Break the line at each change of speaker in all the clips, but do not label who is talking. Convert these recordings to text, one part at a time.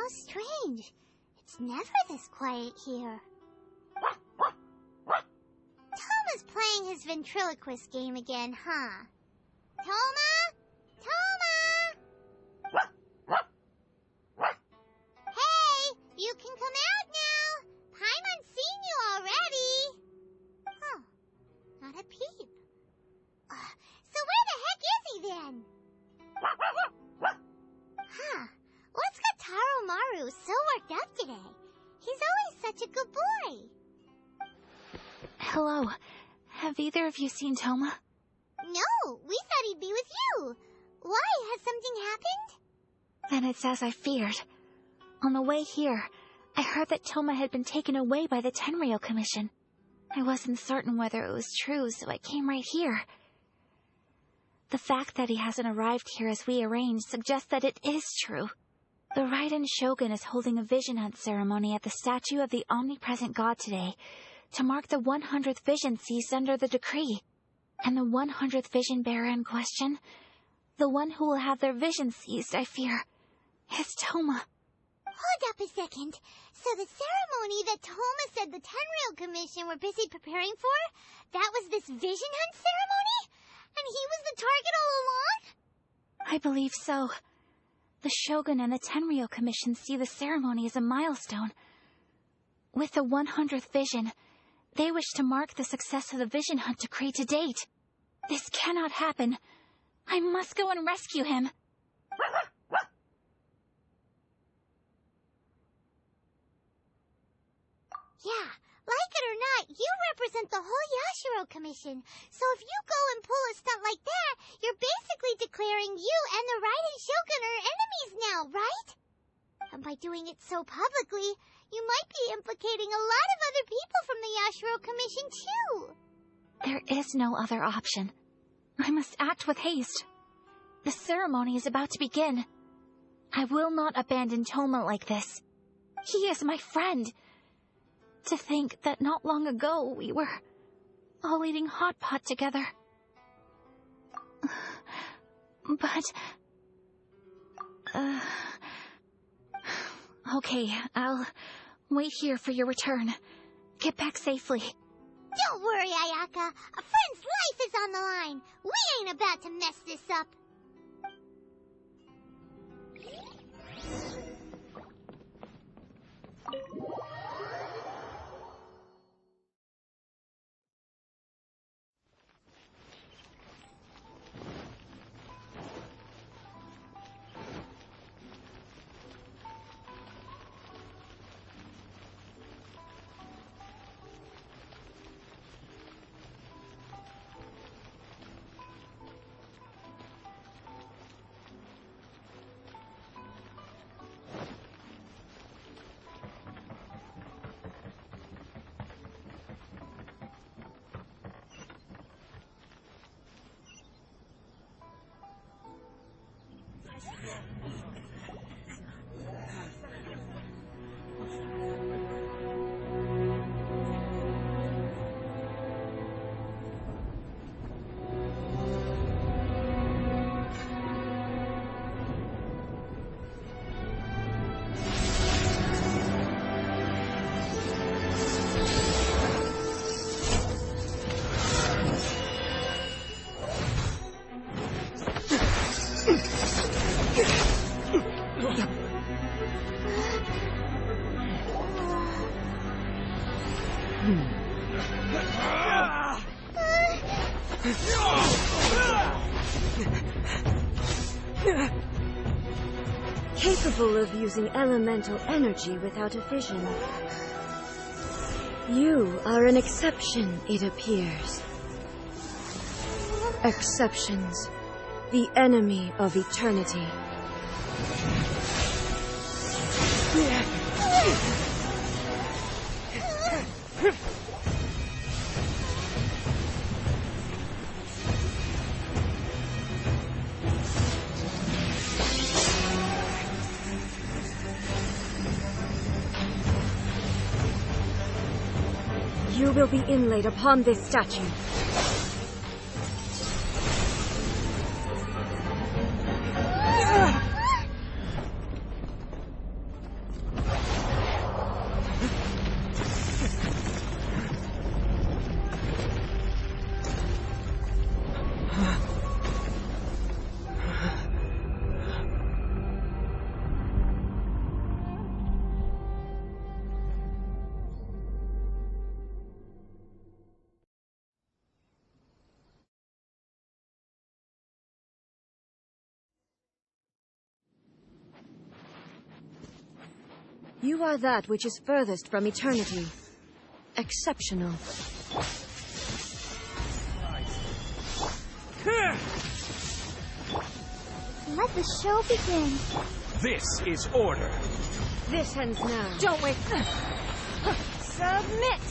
How strange. It's never this quiet here. Toma's playing his ventriloquist game again, huh? Toma? Toma! Hey, you can come out now. Paimon's seen you already. Oh, not a peep. So where the heck is he then? Huh, what's got Taro Maru so worked up today? He's always such a good boy.
Hello. Have either of you seen Toma?
No, we thought he'd be with you. Why? Has something happened?
Then it's as I feared. On the way here, I heard that Toma had been taken away by the Tenryou Commission. I wasn't certain whether it was true, so I came right here. The fact that he hasn't arrived here as we arranged suggests that it is true. The Raiden Shogun is holding a vision hunt ceremony at the statue of the omnipresent god today to mark the 100th vision seized under the decree. And the 100th vision bearer in question, the one who will have their vision seized, I fear, is Toma.
Hold up a second. So the ceremony that Toma said the Tenryou Commission were busy preparing for, that was this vision hunt ceremony? And he was the target all along?
I believe so. The Shogun and the Tenryou Commission see the ceremony as a milestone. With the 100th vision, they wish to mark the success of the vision hunt decree to date. This cannot happen. I must go and rescue him.
Yeah, like it or not, you represent the whole Yashiro Commission. So if you go and pull a stunt like that, you're basically declaring you and the Raiden Shogun are enemies now, right? And by doing it so publicly, you might be implicating a lot of other people from the Yashiro Commission too.
There is no other option. I must act with haste. The ceremony is about to begin. I will not abandon Toma like this. He is my friend. To think that not long ago we were all eating hot pot together. But... Okay, I'll wait here for your return. Get back safely.
Don't worry, Ayaka. A friend's life is on the line. We ain't about to mess this up.
Capable of using elemental energy without a vision. You are an exception, it appears. Exceptions, the enemy of eternity. You will be inlaid upon this statue. You are that which is furthest from eternity. Exceptional.
Let the show begin.
This is order.
This ends now.
Don't wait.
Submit!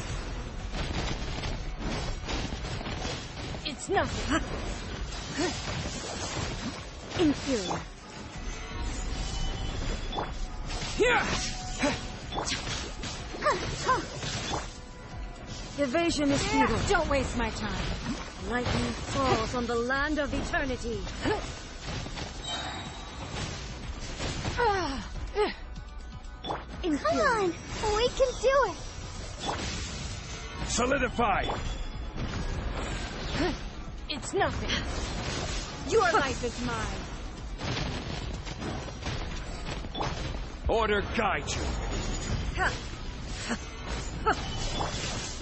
It's nothing. Inferior. Evasion is futile.
Don't waste my time.
Lightning falls on the land of eternity.
Come on, we can do it.
Solidify.
It's nothing. Your life is mine.
Order guide you.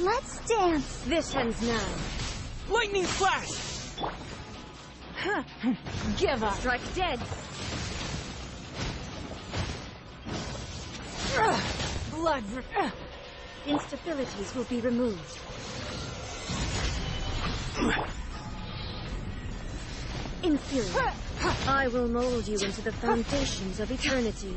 Let's dance.
This ends now.
Lightning flash.
Give up. Strike dead. Blood. Instabilities will be removed. Inferior. I will mold you into the foundations of eternity.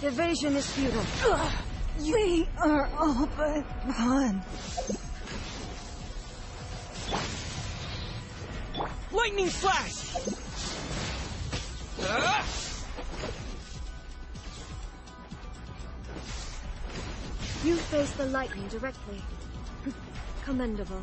Evasion is futile.
We are all but one.
Lightning flash.
You face the lightning directly. Commendable.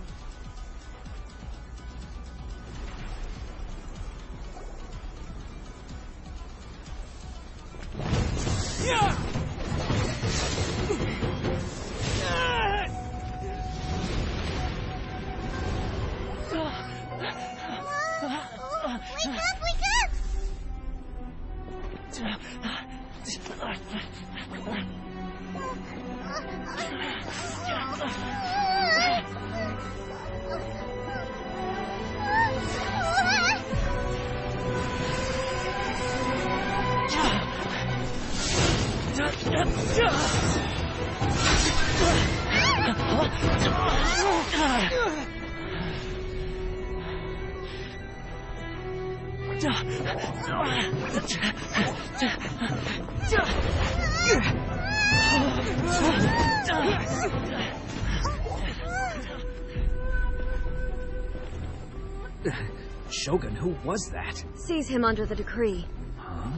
Shogun, who was that?
Seize him under the decree.
Huh?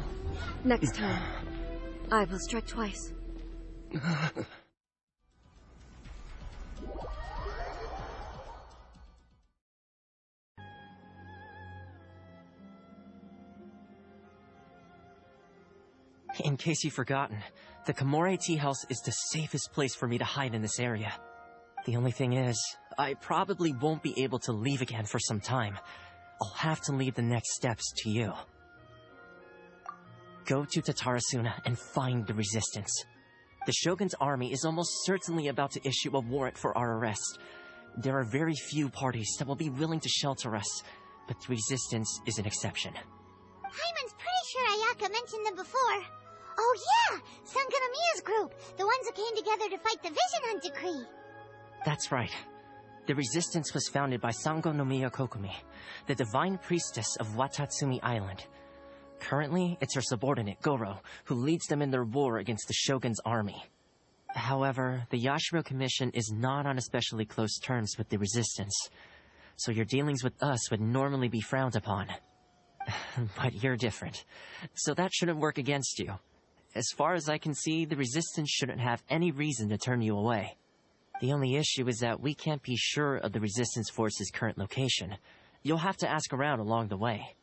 Next time, I will strike twice.
In case you've forgotten, the Komore Tea House is the safest place for me to hide in this area. The only thing is, I probably won't be able to leave again for some time. I'll have to leave the next steps to you. Go to Tatarasuna and find the resistance. The Shogun's army is almost certainly about to issue a warrant for our arrest. There are very few parties that will be willing to shelter us, but the resistance is an exception.
Paimon's pretty sure Ayaka mentioned them before. Oh yeah, Sangonomiya's group, the ones who came together to fight the Vision Hunt decree.
That's right. The resistance was founded by Sangonomiya Kokumi, the divine priestess of Watatsumi Island. Currently, it's her subordinate, Goro, who leads them in their war against the Shogun's army. However, the Yashiro Commission is not on especially close terms with the resistance, so your dealings with us would normally be frowned upon. But you're different, so that shouldn't work against you. As far as I can see, the resistance shouldn't have any reason to turn you away. The only issue is that we can't be sure of the resistance force's current location. You'll have to ask around along the way.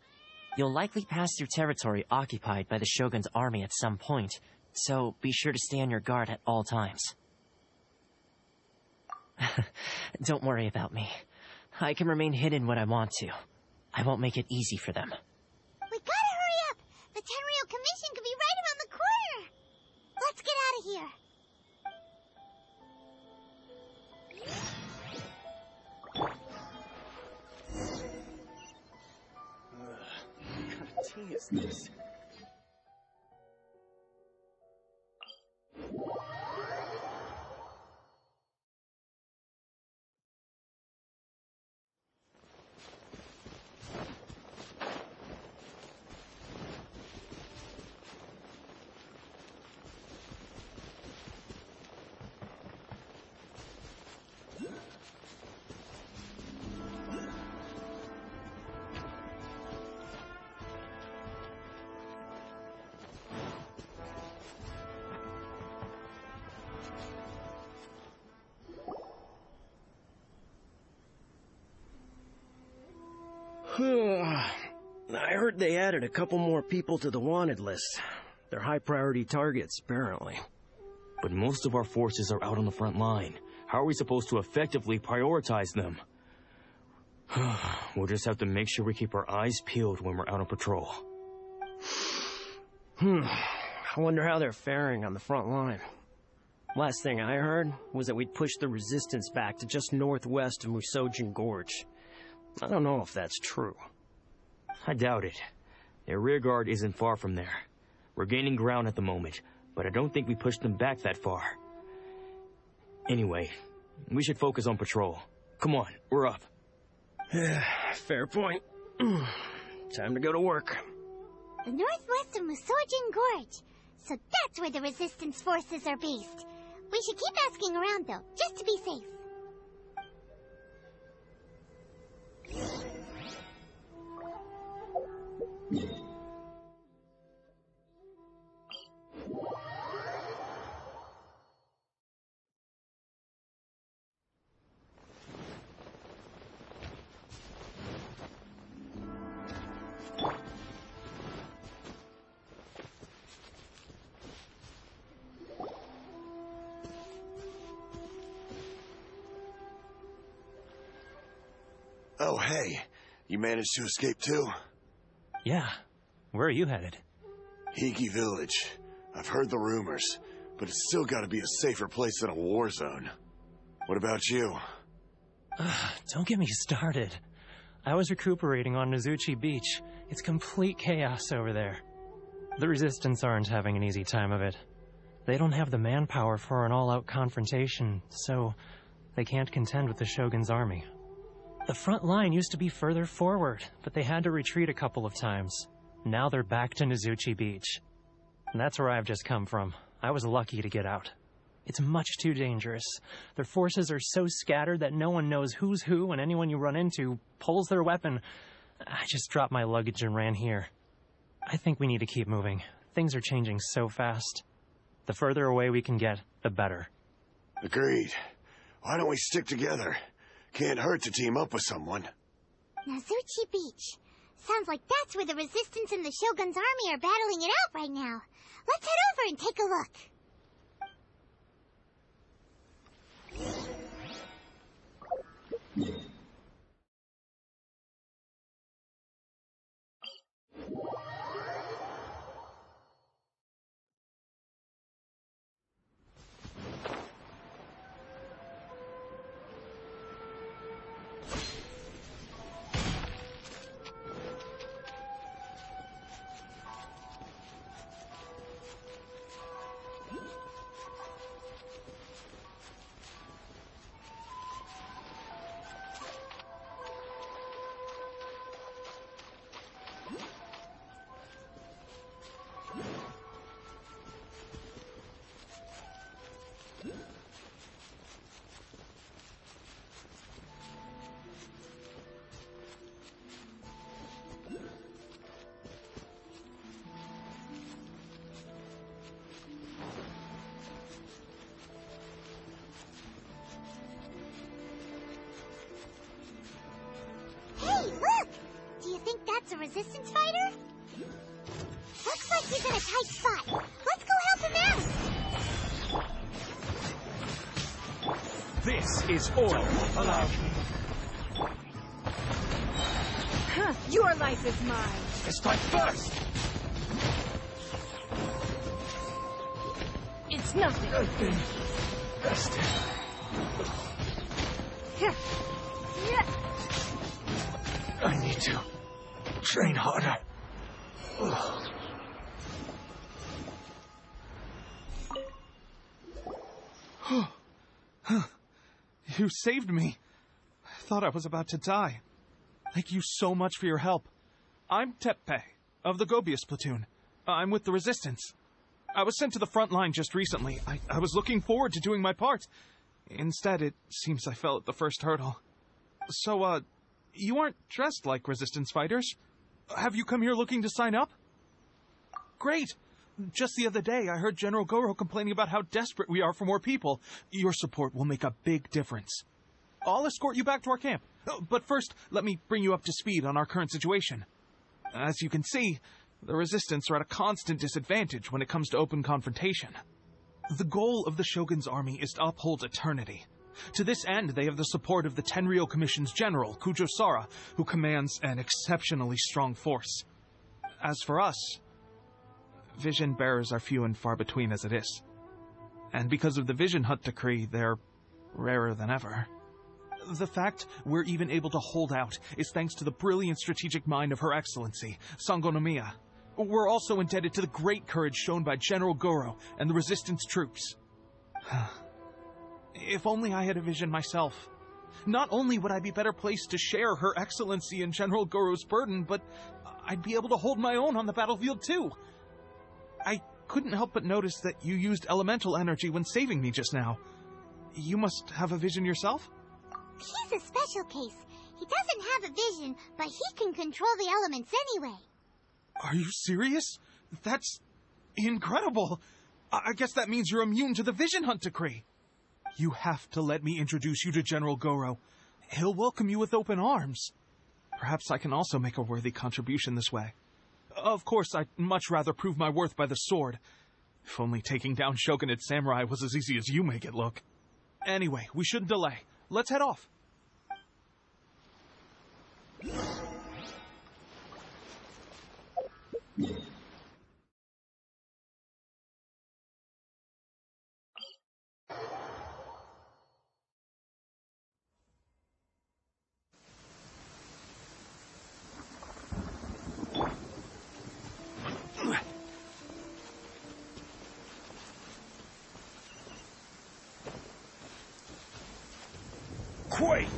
You'll likely pass through territory occupied by the Shogun's army at some point, so be sure to stay on your guard at all times. Don't worry about me. I can remain hidden when I want to. I won't make it easy for them.
We gotta hurry up! The Tenryou Commission could be right around the corner! Let's get out of here!
tea is this?
I heard they added a couple more people to the wanted list. They're high-priority targets, apparently.
But most of our forces are out on the front line. How are we supposed to effectively prioritize them? We'll just have to make sure we keep our eyes peeled when we're out on patrol.
I wonder how they're faring on the front line. Last thing I heard was that we'd pushed the resistance back to just northwest of Musojin Gorge. I don't know if that's true.
I doubt it. Their rear guard isn't far from there. We're gaining ground at the moment, but I don't think we pushed them back that far. Anyway, we should focus on patrol. Come on, we're up.
Fair point. Time to go to work.
The northwest of Musojin Gorge. So that's where the resistance forces are based. We should keep asking around, though, just to be safe.
Oh, hey. You managed to escape too?
Yeah. Where are you headed?
Hiki Village. I've heard the rumors, but it's still gotta be a safer place than a war zone. What about you?
Don't get me started. I was recuperating on Nozuchi Beach. It's complete chaos over there. The Resistance aren't having an easy time of it. They don't have the manpower for an all-out confrontation, so they can't contend with the Shogun's army. The front line used to be further forward, but they had to retreat a couple of times. Now they're back to Nozuchi Beach. And that's where I've just come from. I was lucky to get out. It's much too dangerous. Their forces are so scattered that no one knows who's who, and anyone you run into pulls their weapon. I just dropped my luggage and ran here. I think we need to keep moving. Things are changing so fast. The further away we can get, the better.
Agreed. Why don't we stick together? Can't hurt to team up with someone.
Nozuchi Beach. Sounds like that's where the Resistance and the Shogun's army are battling it out right now. Let's head over and take a look. That's a Resistance fighter? Looks like he's in a tight spot. Let's go help him out!
This is order.
Allow me.
Your life is mine.
Strike first!
It's nothing.
Nothing. Rested. I need to train harder.
You saved me. I thought I was about to die. Thank you so much for your help. I'm Teppei, of the Gobius platoon. I'm with the Resistance. I was sent to the front line just recently. I was looking forward to doing my part. Instead, it seems I fell at the first hurdle. So, you aren't dressed like Resistance fighters. Have you come here looking to sign up? Great! Just the other day, I heard General Goro complaining about how desperate we are for more people. Your support will make a big difference. I'll escort you back to our camp. But first, let me bring you up to speed on our current situation. As you can see, the Resistance are at a constant disadvantage when it comes to open confrontation. The goal of the Shogun's army is to uphold eternity. To this end, they have the support of the Tenryou Commission's general, Kujosara, who commands an exceptionally strong force. As for us, vision bearers are few and far between as it is. And because of the Vision Hunt decree, they're rarer than ever. The fact we're even able to hold out is thanks to the brilliant strategic mind of Her Excellency, Sango no Miya. We're also indebted to the great courage shown by General Goro and the Resistance troops. If only I had a vision myself. Not only would I be better placed to share Her Excellency and General Goro's burden, but I'd be able to hold my own on the battlefield too. I couldn't help but notice that you used elemental energy when saving me just now. You must have a vision yourself?
He's a special case. He doesn't have a vision, but he can control the elements anyway.
Are you serious? That's incredible. I guess that means you're immune to the Vision Hunt decree. You have to let me introduce you to General Goro. He'll welcome you with open arms. Perhaps I can also make a worthy contribution this way. Of course, I'd much rather prove my worth by the sword. If only taking down Shogunate samurai was as easy as you make it look. Anyway, we shouldn't delay. Let's head off.
Quake!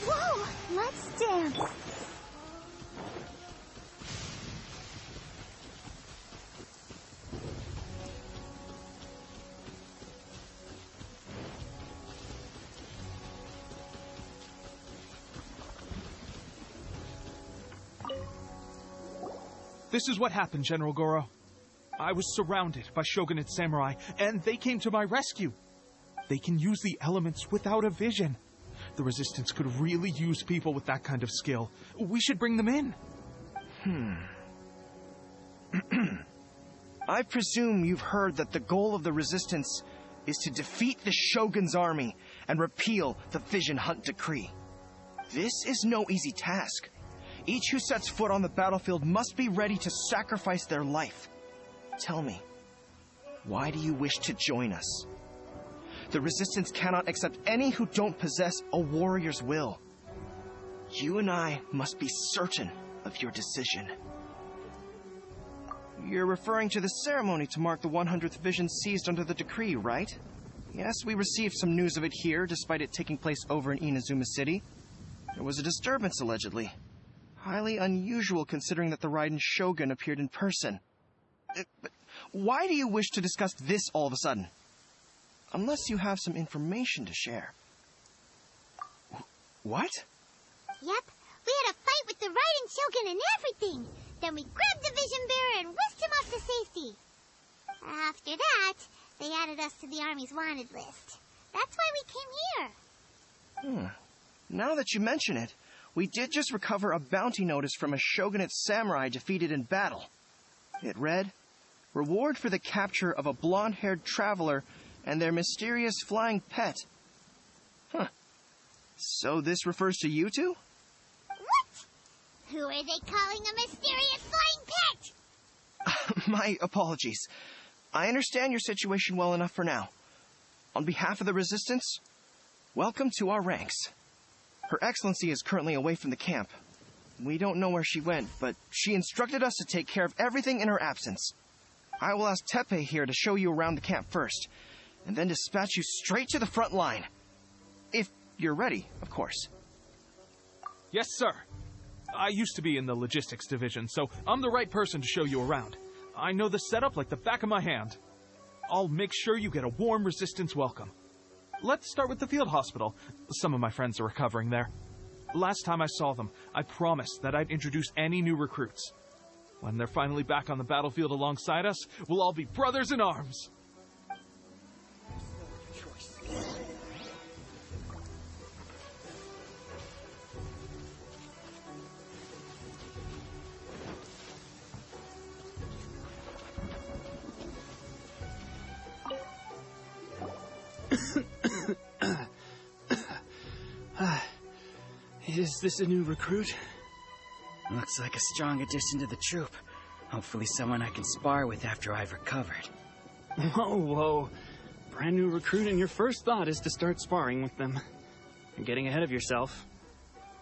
Whoa! Let's dance!
This is what happened, General Goro. I was surrounded by Shogunate samurai, and they came to my rescue. They can use the elements without a vision. The Resistance could really use people with that kind of skill. We should bring them in.
I presume you've heard that the goal of the Resistance is to defeat the Shogun's army and repeal the Vision Hunt decree. This is no easy task. Each who sets foot on the battlefield must be ready to sacrifice their life. Tell me, why do you wish to join us? The Resistance cannot accept any who don't possess a warrior's will. You and I must be certain of your decision. You're referring to the ceremony to mark the 100th vision seized under the decree, right? Yes, we received some news of it here, despite it taking place over in Inazuma City. There was a disturbance, allegedly. Highly unusual considering that the Raiden Shogun appeared in person. But why do you wish to discuss this all of a sudden? Unless you have some information to share. What?
Yep, we had a fight with the Raiden Shogun and everything. Then we grabbed the Vision Bearer and whisked him off to safety. After that, they added us to the Army's wanted list. That's why we came here.
Now that you mention it, we did just recover a bounty notice from a Shogunate samurai defeated in battle. It read, "Reward for the capture of a blonde-haired traveler and their mysterious flying pet." So this refers to you two?
Who are they calling a mysterious flying pet?
My apologies. I understand your situation well enough for now. On behalf of the Resistance, welcome to our ranks. Her Excellency is currently away from the camp. We don't know where she went, but she instructed us to take care of everything in her absence. I will ask Teppei here to show you around the camp first, and then dispatch you straight to the front line. If you're ready, of course.
Yes, sir. I used to be in the logistics division, so I'm the right person to show you around. I know the setup like the back of my hand. I'll make sure you get a warm Resistance welcome. Let's start with the field hospital. Some of my friends are recovering there. Last time I saw them, I promised that I'd introduce any new recruits. When they're finally back on the battlefield alongside us, we'll all be brothers in arms.
Is this a new recruit? Looks like a strong addition to the troop. Hopefully someone I can spar with after I've recovered. Whoa. Brand new recruit and your first thought is to start sparring with them. You're getting ahead of yourself.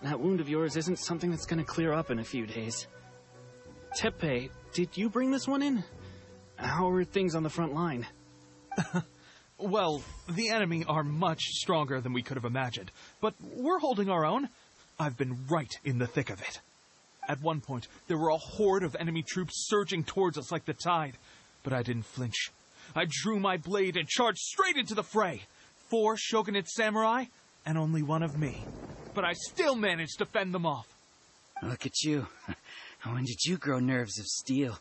That wound of yours isn't something that's gonna clear up in a few days. Teppei, did you bring this one in? How are things on the front line?
Well, the enemy are much stronger than we could have imagined, but we're holding our own. I've been right in the thick of it. At one point, there were a horde of enemy troops surging towards us like the tide, but I didn't flinch. I drew my blade and charged straight into the fray. 4 shogunate samurai, and only one of me. But I still managed to fend them off.
Look at you. When did you grow nerves of steel?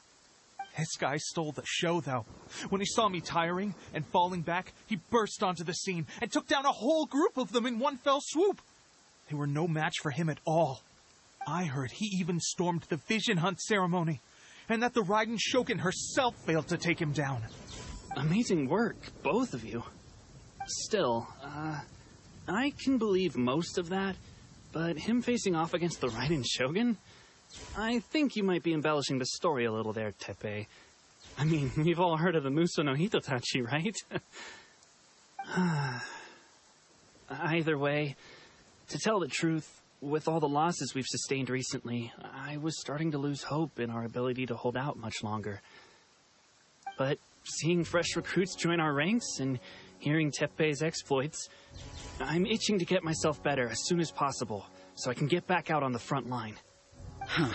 This guy stole the show, though. When he saw me tiring and falling back, he burst onto the scene and took down a whole group of them in one fell swoop. They were no match for him at all. I heard he even stormed the vision hunt ceremony, and that the Raiden Shogun herself failed to take him down.
Amazing work, both of you. Still, I can believe most of that, but him facing off against the Raiden Shogun? I think you might be embellishing the story a little there, Teppei. I mean, we've all heard of the Muso no Hitotachi, right? Either way, to tell the truth, with all the losses we've sustained recently, I was starting to lose hope in our ability to hold out much longer. But seeing fresh recruits join our ranks and hearing Teppei's exploits, I'm itching to get myself better as soon as possible so I can get back out on the front line.
Huh.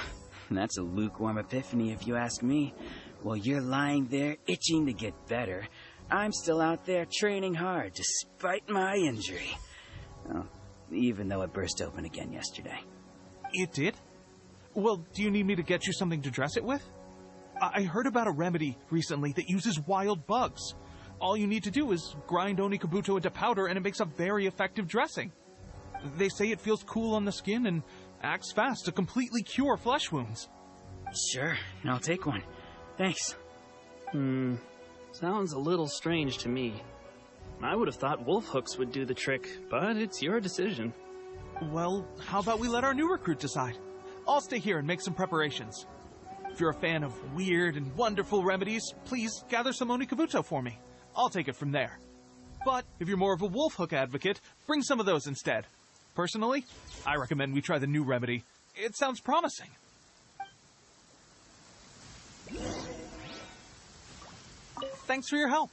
That's a lukewarm epiphany if you ask me. While you're lying there itching to get better, I'm still out there training hard despite my injury. Oh, even though it burst open again yesterday.
It did? Well, do you need me to get you something to dress it with? I heard about a remedy recently that uses wild bugs. All you need to do is grind Onikabuto into powder and it makes a very effective dressing. They say it feels cool on the skin and acts fast to completely cure flesh wounds.
Sure, I'll take one. Thanks.
Sounds a little strange to me. I would have thought wolf hooks would do the trick, but it's your decision.
Well, how about we let our new recruit decide? I'll stay here and make some preparations. If you're a fan of weird and wonderful remedies, please gather some Onikabuto for me. I'll take it from there. But if you're more of a wolf hook advocate, bring some of those instead. Personally, I recommend we try the new remedy. It sounds promising. Thanks for your help.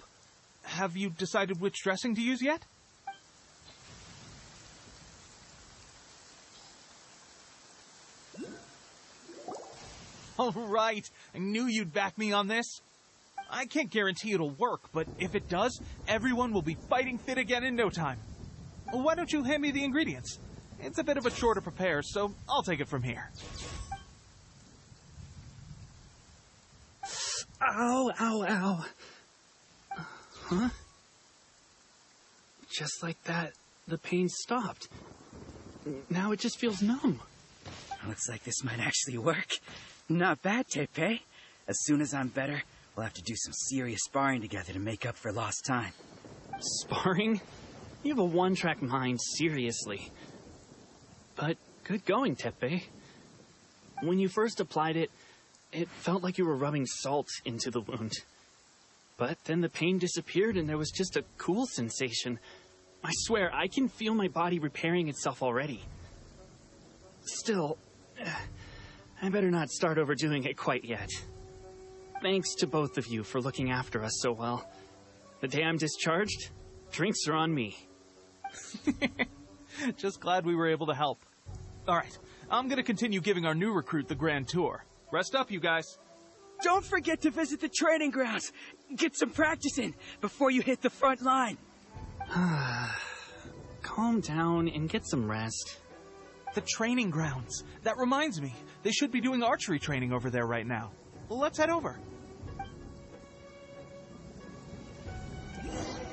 Have you decided which dressing to use yet? All right, I knew you'd back me on this. I can't guarantee it'll work, but if it does, everyone will be fighting fit again in no time. Why don't you hand me the ingredients? It's a bit of a chore to prepare, so I'll take it from here.
Ow, ow, ow. Huh? Just like that, the pain stopped. Now it just feels numb.
Looks like this might actually work. Not bad, Teppei. As soon as I'm better, we'll have to do some serious sparring together to make up for lost time.
Sparring? You have a one-track mind, seriously. But good going, Teppei. When you first applied it, it felt like you were rubbing salt into the wound. But then the pain disappeared and there was just a cool sensation. I swear, I can feel my body repairing itself already. Still, I better not start overdoing it quite yet. Thanks to both of you for looking after us so well. The day I'm discharged, drinks are on me.
Just glad we were able to help. Alright, I'm gonna continue giving our new recruit the grand tour. Rest up, you guys.
Don't forget to visit the training grounds. Get some practice in before you hit the front line.
Calm down and get some rest.
The training grounds. That reminds me, they should be doing archery training over there right now. Let's head over.